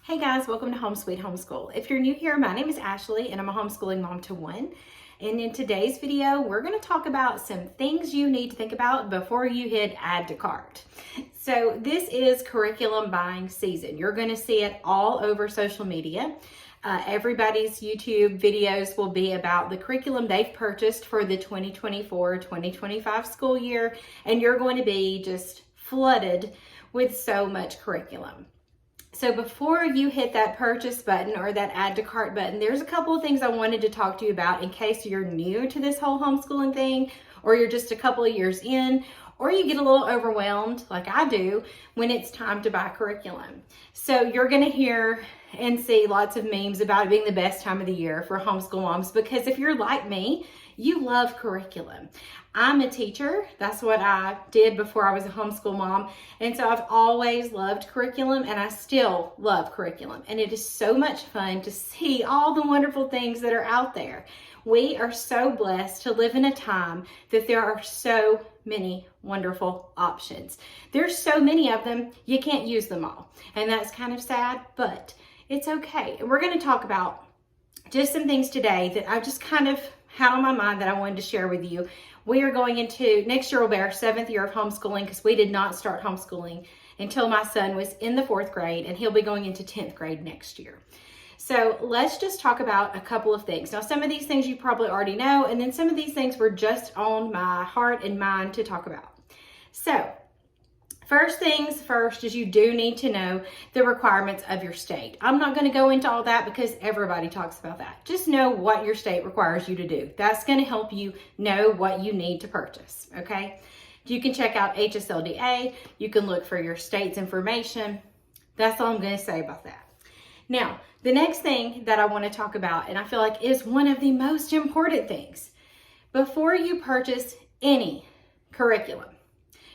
Hey guys, welcome to Home Sweet Homeschool. If you're new here, my name is Ashley and I'm a homeschooling mom to one. And in today's video, we're going to talk about some things you need to think about before you hit add to cart. So this is curriculum buying season. You're going to see it all over social media. Everybody's YouTube videos will be about the curriculum they've purchased for the 2024-2025 school year, and you're going to be just flooded with so much curriculum. So before you hit that purchase button or that add to cart button, there's a couple of things I wanted to talk to you about in case you're new to this whole homeschooling thing, or you're just a couple of years in, or you get a little overwhelmed like I do when it's time to buy curriculum. So you're going to hear and see lots of memes about it being the best time of the year for homeschool moms, because if you're like me, you love curriculum. I'm a teacher. That's what I did before I was a homeschool mom. And so I've always loved curriculum, and I still love curriculum. And it is so much fun to see all the wonderful things that are out there. We are so blessed to live in a time that there are so many wonderful options. There's so many of them, you can't use them all. And that's kind of sad, but it's okay. And we're going to talk about just some things today that I just kind of had on my mind that I wanted to share with you. We are going into, next year will be our 7th year of homeschooling, because we did not start homeschooling until my son was in the 4th grade, and he'll be going into 10th grade next year. So let's just talk about a couple of things. Now, some of these things you probably already know, and then some of these things were just on my heart and mind to talk about. So first things first is you do need to know the requirements of your state. I'm not going to go into all that because everybody talks about that. Just know what your state requires you to do. That's going to help you know what you need to purchase, okay? You can check out HSLDA. You can look for your state's information. That's all I'm going to say about that. Now, the next thing that I want to talk about, and I feel like is one of the most important things, before you purchase any curriculum,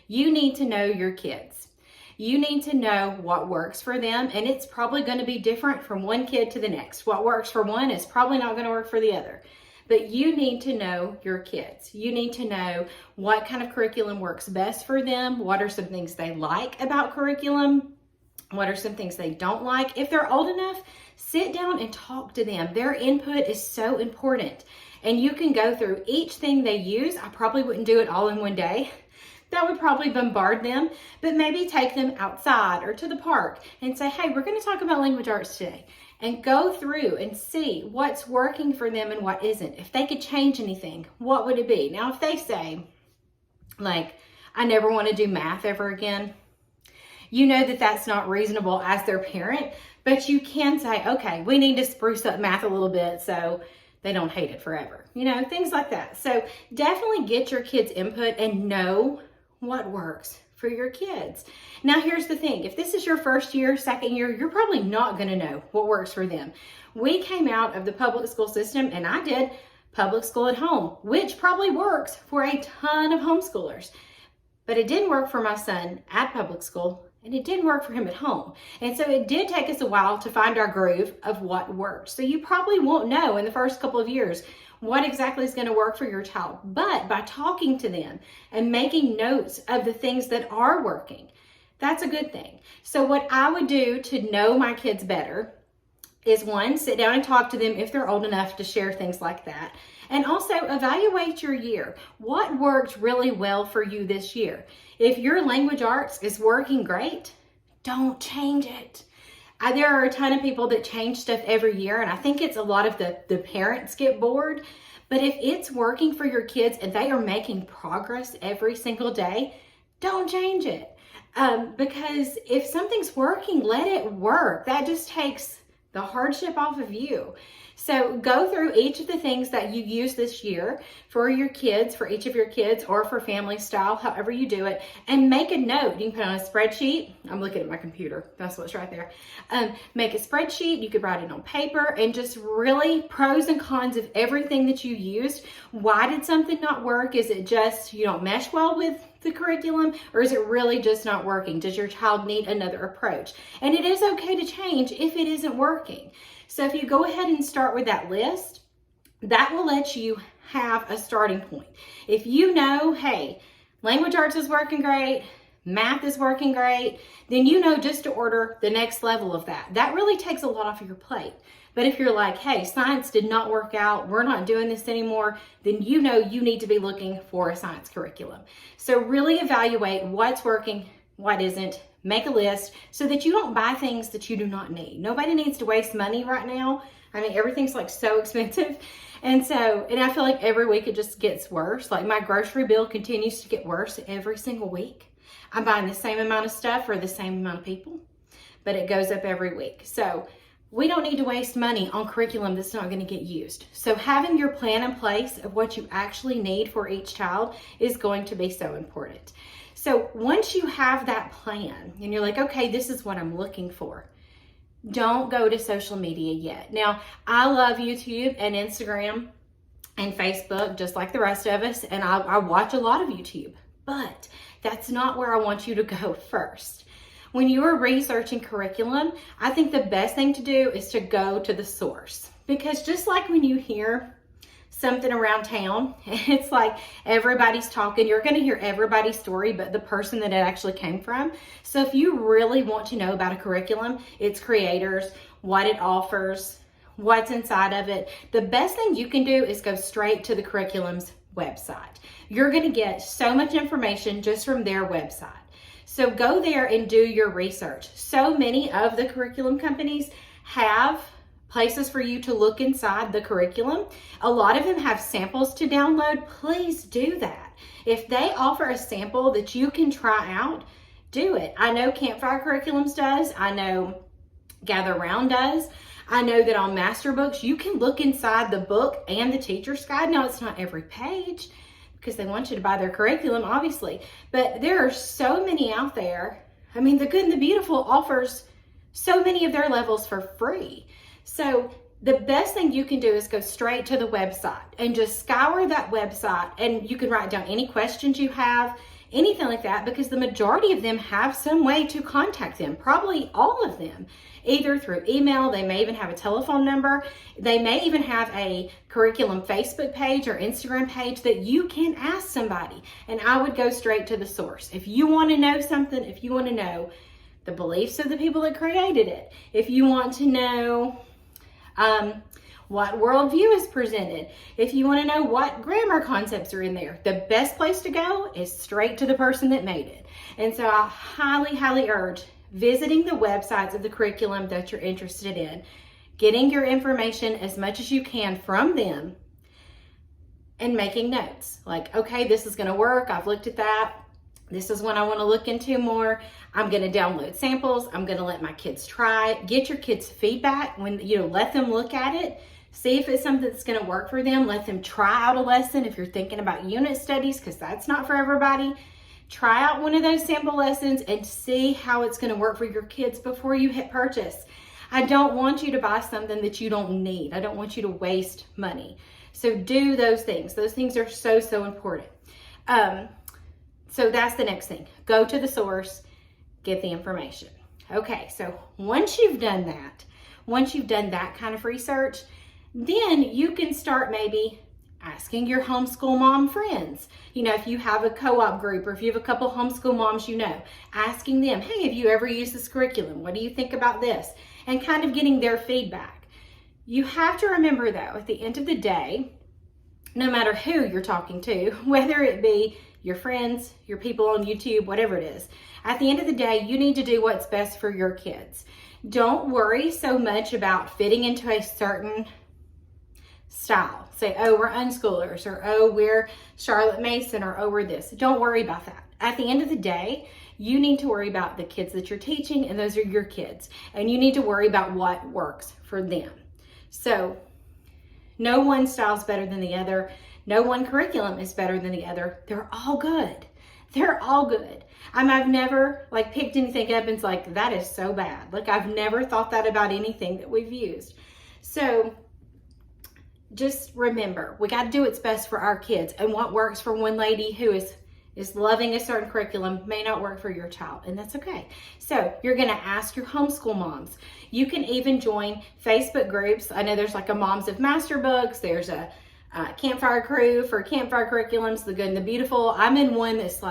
you need to know your kids. You need to know what works for them, and it's probably going to be different from one kid to the next. What works for one is probably not going to work for the other. But you need to know your kids. You need to know what kind of curriculum works best for them. What are some things they like about curriculum? What are some things they don't like? If they're old enough, sit down and talk to them. Their input is so important. And you can go through each thing they use. I probably wouldn't do it all in one day. That would probably bombard them, but maybe take them outside or to the park and say, hey, we're going to talk about language arts today, and go through and see what's working for them and what isn't. If they could change anything, what would it be? Now, if they say, like, I never want to do math ever again, you know that that's not reasonable as their parent, but you can say, okay, we need to spruce up math a little bit so they don't hate it forever. You know, things like that. So definitely get your kids' input and know what works for your kids. Now, here's the thing. If this is your first year, second year, you're probably not going to know what works for them. We came out of the public school system, and I did public school at home, which probably works for a ton of homeschoolers. But it didn't work for my son at public school, and it didn't work for him at home. And so it did take us a while to find our groove of what worked. So you probably won't know in the first couple of years what exactly is going to work for your child. But by talking to them and making notes of the things that are working, that's a good thing. So what I would do to know my kids better is, one, sit down and talk to them if they're old enough to share things like that. And also evaluate your year. What worked really well for you this year? If your language arts is working great, don't change it. There are a ton of people that change stuff every year, and I think it's a lot of the parents get bored. But if it's working for your kids and they are making progress every single day, don't change it. Because if something's working, let it work. That just takes the hardship off of you. So go through each of the things that you use this year for your kids, for each of your kids, or for family style, however you do it, and make a note. You can put it on a spreadsheet. I'm looking at my computer. That's what's right there. Make a spreadsheet. You could write it on paper, and just really pros and cons of everything that you used. Why did something not work? Is it just you don't mesh well with the curriculum, or is it really just not working? Does your child need another approach? And it is okay to change if it isn't working. So if you go ahead and start with that list, that will let you have a starting point. If you know, hey, language arts is working great, math is working great, then you know just to order the next level of that. That really takes a lot off of your plate. But if you're like, hey, science did not work out, we're not doing this anymore, then you know you need to be looking for a science curriculum. So really evaluate what's working, what isn't. Make a list so that you don't buy things that you do not need. Nobody needs to waste money right now. I mean, everything's like so expensive. And I feel like every week it just gets worse. Like my grocery bill continues to get worse every single week. I'm buying the same amount of stuff for the same amount of people, but it goes up every week. So we don't need to waste money on curriculum that's not going to get used. So having your plan in place of what you actually need for each child is going to be so important. So once you have that plan and you're like, okay, this is what I'm looking for, don't go to social media yet. Now, I love YouTube and Instagram and Facebook, just like the rest of us, and I watch a lot of YouTube, but that's not where I want you to go first. When you are researching curriculum, I think the best thing to do is to go to the source. Because just like when you hear something around town, it's like everybody's talking, you're going to hear everybody's story but the person that it actually came from. So if you really want to know about a curriculum, its creators, what it offers, what's inside of it, the best thing you can do is go straight to the curriculum's website. You're going to get so much information just from their website. So go there and do your research. So many of the curriculum companies have places for you to look inside the curriculum. A lot of them have samples to download. Please do that. If they offer a sample that you can try out, do it. I know Campfire Curriculums does. I know Gather Round does. I know that on Master Books, you can look inside the book and the teacher's guide. Now, it's not every page because they want you to buy their curriculum, obviously. But there are so many out there. I mean, The Good and the Beautiful offers so many of their levels for free. So the best thing you can do is go straight to the website and just scour that website, and you can write down any questions you have, anything like that, because the majority of them have some way to contact them, probably all of them, either through email. They may even have a telephone number. They may even have a curriculum Facebook page or Instagram page that you can ask somebody. And I would go straight to the source. If you want to know something, if you want to know the beliefs of the people that created it, if you want to know what worldview is presented, if you want to know what grammar concepts are in there, the best place to go is straight to the person that made it. And so I highly, highly urge visiting the websites of the curriculum that you're interested in, getting your information as much as you can from them, and making notes. Like, okay, this is going to work. I've looked at that. This is what I want to look into more. I'm going to download samples. I'm going to let my kids try it. Get your kids' feedback when, let them look at it. See if it's something that's going to work for them. Let them try out a lesson if you're thinking about unit studies, because that's not for everybody. Try out one of those sample lessons and see how it's going to work for your kids before you hit purchase. I don't want you to buy something that you don't need. I don't want you to waste money. So do those things. Those things are so, so important. So that's the next thing. Go to the source, get the information. Okay, so once you've done that kind of research, then you can start maybe asking your homeschool mom friends. If you have a co-op group or if you have a couple homeschool moms, asking them, hey, have you ever used this curriculum? What do you think about this? And kind of getting their feedback. You have to remember though, at the end of the day, no matter who you're talking to, whether it be your friends, your people on YouTube, whatever it is, at the end of the day, you need to do what's best for your kids. Don't worry so much about fitting into a certain style. Say, oh, we're unschoolers, or oh, we're Charlotte Mason, or oh, we're this. Don't worry about that. At the end of the day, you need to worry about the kids that you're teaching, and those are your kids. And you need to worry about what works for them. So no one style is better than the other. No one curriculum is better than the other. They're all good. They're all good. I've never picked anything up and it's like, that is so bad. I've never thought that about anything that we've used. So just remember, we got to do what's best for our kids, and what works for one lady who is loving a certain curriculum may not work for your child, and that's okay. So you're going to ask your homeschool moms. You can even join Facebook groups. I know there's a Moms of Master Books. There's a Campfire Crew for Campfire Curriculums, The Good and the Beautiful. I'm in one that's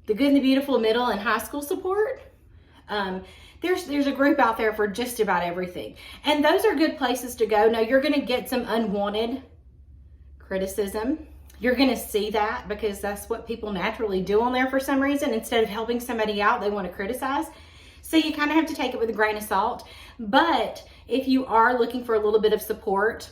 the good and the beautiful, middle and high school support. There's a group out there for just about everything. And those are good places to go. Now, you're going to get some unwanted criticism. You're going to see that because that's what people naturally do on there for some reason. Instead of helping somebody out, they want to criticize. So you kind of have to take it with a grain of salt. But if you are looking for a little bit of support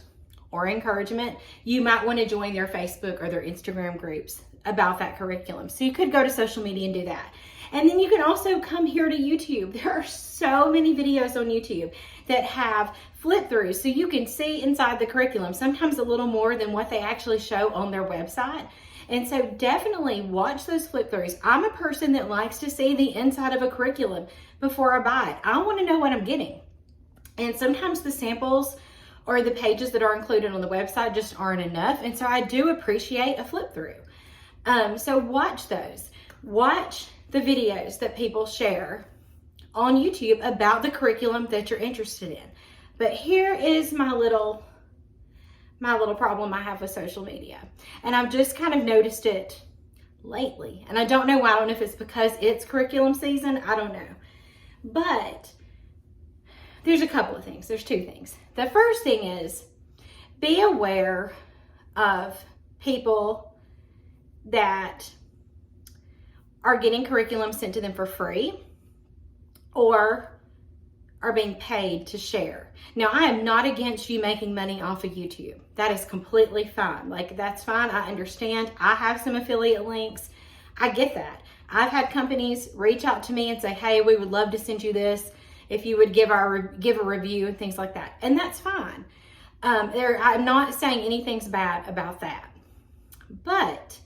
or encouragement, you might want to join their Facebook or their Instagram groups about that curriculum. So you could go to social media and do that. And then you can also come here to YouTube. There are so many videos on YouTube that have flip throughs so you can see inside the curriculum, sometimes a little more than what they actually show on their website. And so definitely watch those flip throughs. I'm a person that likes to see the inside of a curriculum before I buy it. I want to know what I'm getting. And sometimes the samples or the pages that are included on the website just aren't enough. And so I do appreciate a flip through. So watch those. Watch the videos that people share on YouTube about the curriculum that you're interested in. But here is my little problem I have with social media. And I've just kind of noticed it lately. And I don't know why. I don't know if it's because it's curriculum season. I don't know. But there's a couple of things. There's two things. The first thing is be aware of people that are getting curriculum sent to them for free or are being paid to share. Now, I am not against you making money off of YouTube. That is completely fine. Like, that's fine. I understand. I have some affiliate links. I get that. I've had companies reach out to me and say, hey, we would love to send you this if you would give a review and things like that. And that's fine. I'm not saying anything's bad about that. But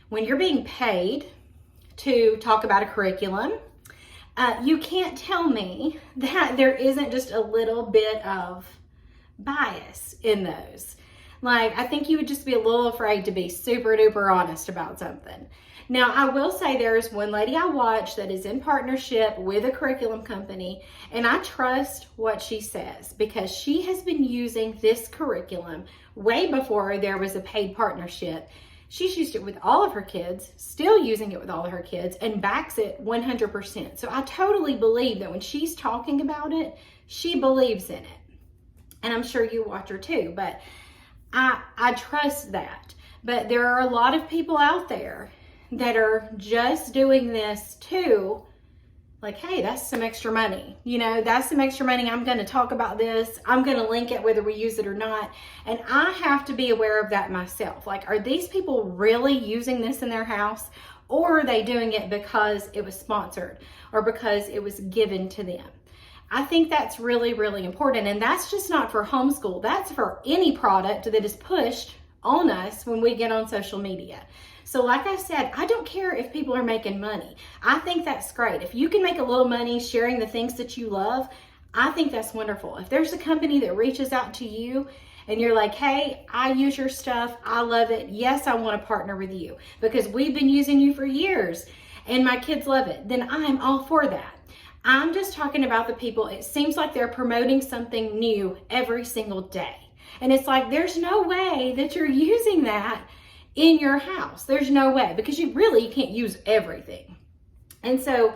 when you're being paid to talk about a curriculum, you can't tell me that there isn't just a little bit of bias in those. Like, I think you would just be a little afraid to be super duper honest about something. Now, I will say there's one lady I watch that is in partnership with a curriculum company, and I trust what she says because she has been using this curriculum way before there was a paid partnership. She's used it with all of her kids, still using it with all of her kids, and backs it 100%. So I totally believe that when she's talking about it, she believes in it. And I'm sure you watch her too, but I trust that. But there are a lot of people out there that are just doing this too. Like, hey, that's some extra money. You know, that's some extra money. I'm going to talk about this. I'm going to link it whether we use it or not. And I have to be aware of that myself. Like, are these people really using this in their house? Or are they doing it because it was sponsored or because it was given to them? I think that's really, really important. And that's just not for homeschool. That's for any product that is pushed on us when we get on social media. So like I said, I don't care if people are making money. I think that's great. If you can make a little money sharing the things that you love, I think that's wonderful. If there's a company that reaches out to you and you're like, hey, I use your stuff, I love it. Yes, I want to partner with you because we've been using you for years and my kids love it. Then I'm all for that. I'm just talking about the people. It seems like they're promoting something new every single day. And it's like, there's no way that you're using that in your house. There's no way, because you can't use everything. And so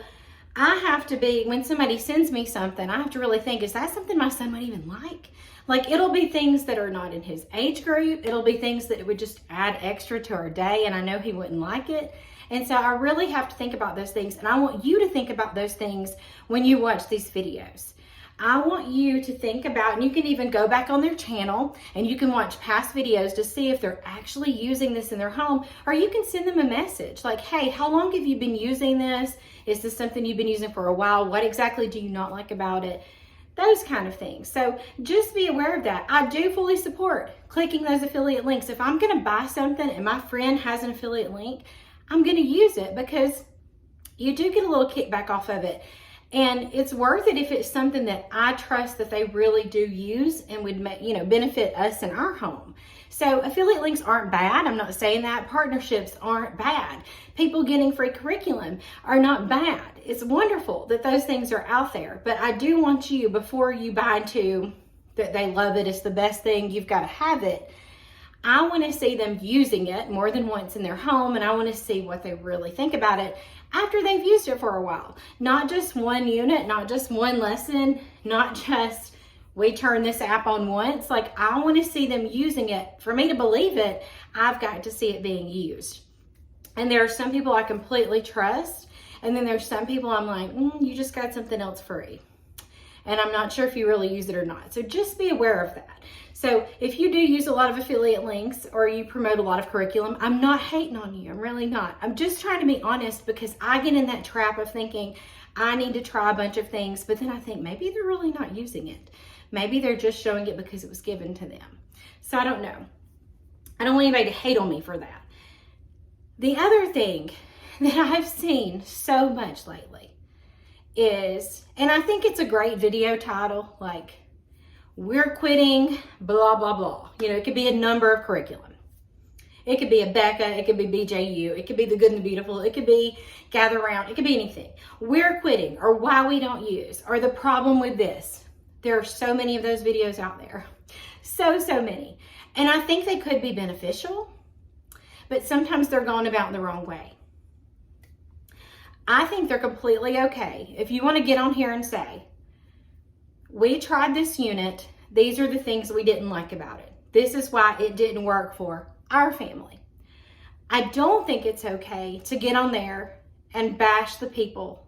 I have to be, when somebody sends me something, I have to really think, is that something my son might even like? Like, it'll be things that are not in his age group. It'll be things that would just add extra to our day, and I know he wouldn't like it. And so I really have to think about those things, and I want you to think about those things when you watch these videos. I want you to think about, and you can even go back on their channel and you can watch past videos to see if they're actually using this in their home, or you can send them a message like, hey, how long have you been using this? Is this something you've been using for a while? What exactly do you not like about it? Those kind of things. So just be aware of that. I do fully support clicking those affiliate links. If I'm going to buy something and my friend has an affiliate link, I'm going to use it because you do get a little kickback off of it. And it's worth it if it's something that I trust that they really do use and would benefit us in our home. So affiliate links aren't bad. I'm not saying that. Partnerships aren't bad. People getting free curriculum are not bad. It's wonderful that those things are out there. But I do want you, before you buy into that they love it, it's the best thing, you've got to have it. I want to see them using it more than once in their home, and I want to see what they really think about it. after they've used it for a while. Not just one unit, not just one lesson, not just we turn this app on once. Like, I want to see them using it. For me to believe it, I've got to see it being used. And there are some people I completely trust, and then there's some people I'm like, you just got something else free, and I'm not sure if you really use it or not. So just be aware of that. So if you do use a lot of affiliate links or you promote a lot of curriculum, I'm not hating on you. I'm really not. I'm just trying to be honest, because I get in that trap of thinking I need to try a bunch of things, but then I think maybe they're really not using it. Maybe they're just showing it because it was given to them. So I don't know. I don't want anybody to hate on me for that. The other thing that I've seen so much lately is, and I think it's a great video title, like, we're quitting blah, blah, blah. You know, it could be a number of curriculum. It could be a Becca, it could be BJU, it could be the Good and the Beautiful, it could be Gather Round, it could be anything. We're quitting, or why we don't use, or the problem with this. There are so many of those videos out there. So many. And I think they could be beneficial, but sometimes they're gone about in the wrong way. I think they're completely okay if you want to get on here and say, we tried this unit, these are the things we didn't like about it. This is why it didn't work for our family. I don't think it's okay to get on there and bash the people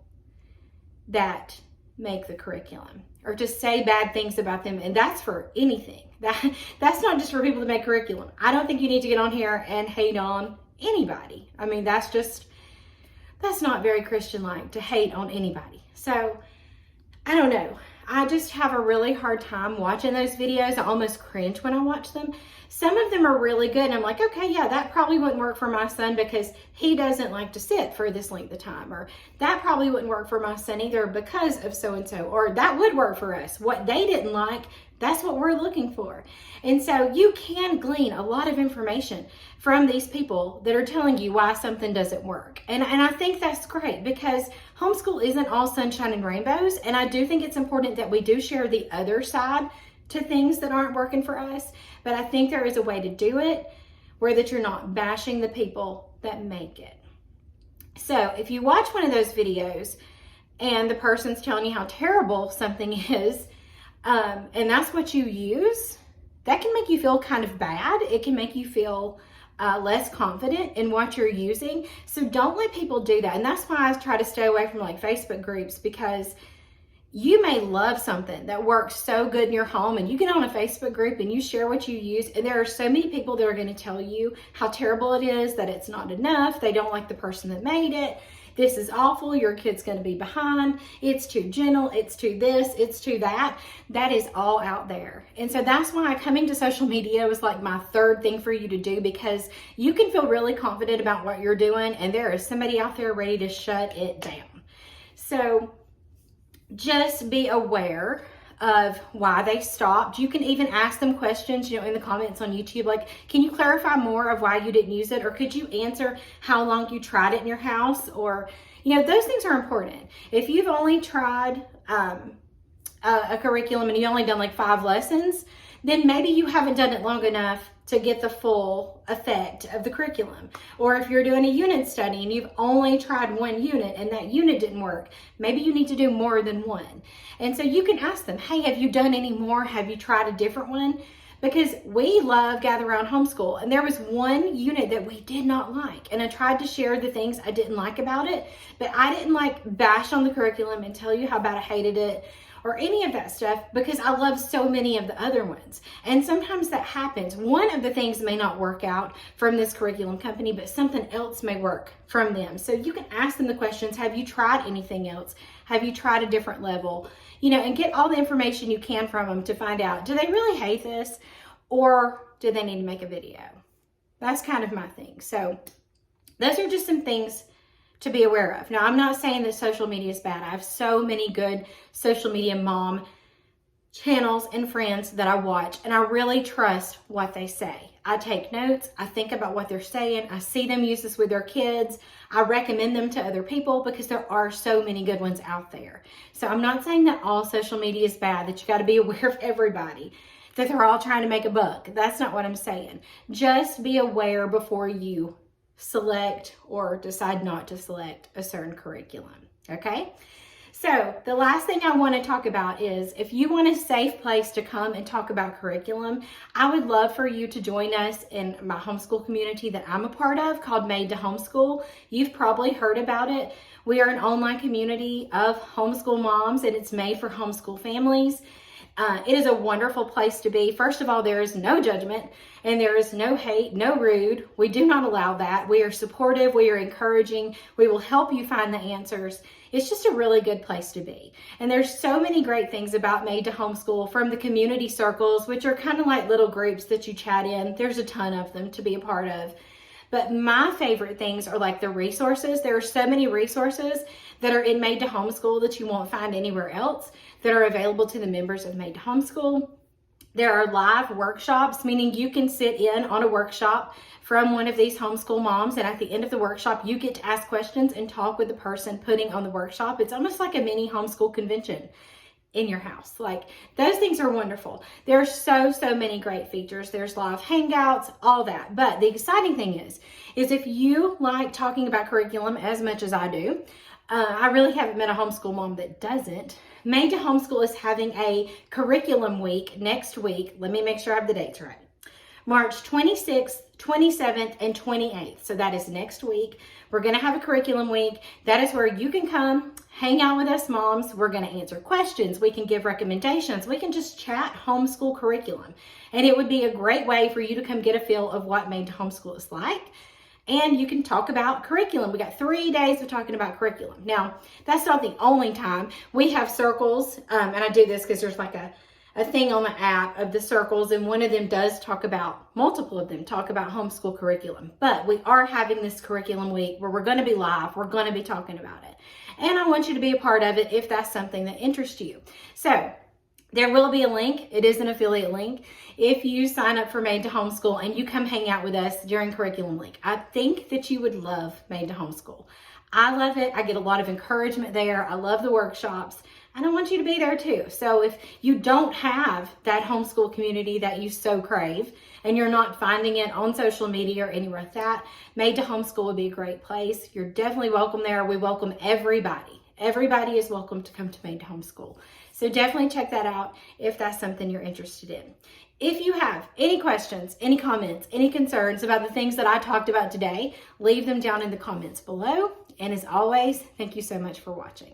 that make the curriculum, or to say bad things about them. And that's for anything. That's not just for people that make curriculum. I don't think you need to get on here and hate on anybody. I mean, that's not very Christian-like to hate on anybody. So I don't know. I just have a really hard time watching those videos. I almost cringe when I watch them. Some of them are really good, and I'm like, okay, yeah, that probably wouldn't work for my son because he doesn't like to sit for this length of time, or that probably wouldn't work for my son either because of so-and-so, or that would work for us. What they didn't like, that's what we're looking for. And so you can glean a lot of information from these people that are telling you why something doesn't work. And I think that's great, because homeschool isn't all sunshine and rainbows. And I do think it's important that we do share the other side to things that aren't working for us. But I think there is a way to do it where that you're not bashing the people that make it. So if you watch one of those videos and the person's telling you how terrible something is, and that's what you use, that can make you feel kind of bad. It can make you feel less confident in what you're using. So don't let people do that. And that's why I try to stay away from like Facebook groups, because you may love something that works so good in your home, and you get on a Facebook group and you share what you use, and there are so many people that are going to tell you how terrible it is, that it's not enough, they don't like the person that made it, this is awful, your kid's going to be behind, it's too gentle, it's too this, it's too that. That is all out there. And so that's why coming to social media was like my third thing for you to do, because you can feel really confident about what you're doing, and there is somebody out there ready to shut it down. So just be aware of why they stopped. You can even ask them questions, in the comments on YouTube, like, can you clarify more of why you didn't use it? Or could you answer how long you tried it in your house? Or, those things are important. If you've only tried a curriculum and you only done like 5 lessons, then maybe you haven't done it long enough to get the full effect of the curriculum. Or if you're doing a unit study and you've only tried 1 unit and that unit didn't work, maybe you need to do more than 1. And so you can ask them, hey, have you done any more? Have you tried a different one? Because we love Gather Round Homeschool, and there was 1 unit that we did not like. And I tried to share the things I didn't like about it, but I didn't like bash on the curriculum and tell you how bad I hated it or any of that stuff, because I love so many of the other ones. And sometimes that happens. One of the things may not work out from this curriculum company, but something else may work from them. So you can ask them the questions, have you tried anything else? Have you tried a different level? And get all the information you can from them to find out, do they really hate this, or do they need to make a video? That's kind of my thing. So those are just some things to be aware of. Now, I'm not saying that social media is bad. I have so many good social media mom channels and friends that I watch, and I really trust what they say. I take notes. I think about what they're saying. I see them use this with their kids. I recommend them to other people because there are so many good ones out there. So I'm not saying that all social media is bad, that you got to be aware of everybody, that they're all trying to make a buck. That's not what I'm saying. Just be aware before you select or decide not to select a certain curriculum, okay? So the last thing I want to talk about is if you want a safe place to come and talk about curriculum, I would love for you to join us in my homeschool community that I'm a part of called Made to Homeschool. You've probably heard about it. We are an online community of homeschool moms, and it's made for homeschool families. It is a wonderful place to be. First of all, there is no judgment and there is no hate, no rude. We do not allow that. We are supportive. We are encouraging. We will help you find the answers. It's just a really good place to be. And there's so many great things about Made to Homeschool, from the community circles, which are kind of like little groups that you chat in. There's a ton of them to be a part of. But my favorite things are like the resources. There are so many resources that are in Made to Homeschool that you won't find anywhere else that are available to the members of Made to Homeschool. There are live workshops, meaning you can sit in on a workshop from one of these homeschool moms, and at the end of the workshop, you get to ask questions and talk with the person putting on the workshop. It's almost like a mini homeschool convention in your house. Like, those things are wonderful. There are so many great features. There's live hangouts, all that. But the exciting thing is if you like talking about curriculum as much as I do, I really haven't met a homeschool mom that doesn't. Made to Homeschool is having a curriculum week next week. Let me make sure I have the dates right. March 26th, 27th, and 28th. So that is next week. We're going to have a curriculum week. That is where you can come, hang out with us moms. We're going to answer questions. We can give recommendations. We can just chat homeschool curriculum. And it would be a great way for you to come get a feel of what Made to Homeschool is like. And you can talk about curriculum. We got 3 days of talking about curriculum. Now, that's not the only time. We have circles, and I do this because there's like a thing on the app of the circles, and one of them does talk about, multiple of them talk about homeschool curriculum. But we are having this curriculum week where we're going to be live. We're going to be talking about it. And I want you to be a part of it if that's something that interests you. So there will be a link. It is an affiliate link. If you sign up for Made to Homeschool and you come hang out with us during curriculum week, I think that you would love Made to Homeschool. I love it. I get a lot of encouragement there. I love the workshops, and I want you to be there too. So if you don't have that homeschool community that you so crave, and you're not finding it on social media or anywhere like that, Made to Homeschool would be a great place. You're definitely welcome there. We welcome everybody. Everybody is welcome to come to Made to Homeschool. So definitely check that out if that's something you're interested in. If you have any questions, any comments, any concerns about the things that I talked about today, leave them down in the comments below. And as always, thank you so much for watching.